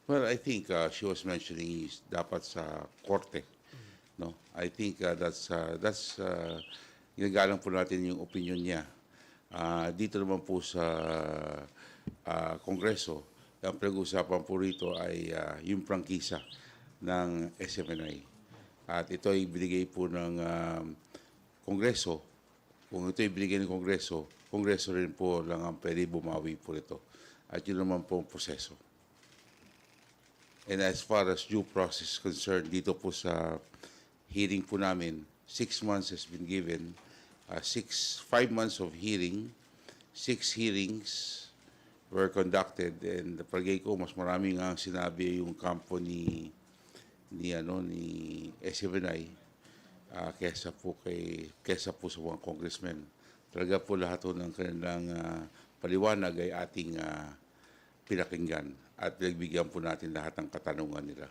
Well, I think she was mentioning is dapat sa korte, no? I think that's ginagalang po natin yung opinion niya. Dito naman po sa Kongreso, ang pinag-uusapan po rito ay yung prangkisa ng SMNI. At ito ay binigay po ng Kongreso. Kung ito ay binigay ng Kongreso, Kongreso rin po lang ang pwede bumawi po ito. At yun naman po ang proseso. And as far as due process is concerned, dito po sa hearing po namin, 6 months has been given. 5 months of hearing, 6 hearings were conducted, and palagay ko mas marami nga ang sinabi yung kampo ni SMNI kesa po sa mga congressmen. Talaga po lahat po ng kanilang paliwanag ay ating pinakinggan at pinagbigyan po natin lahat ng katanungan nila.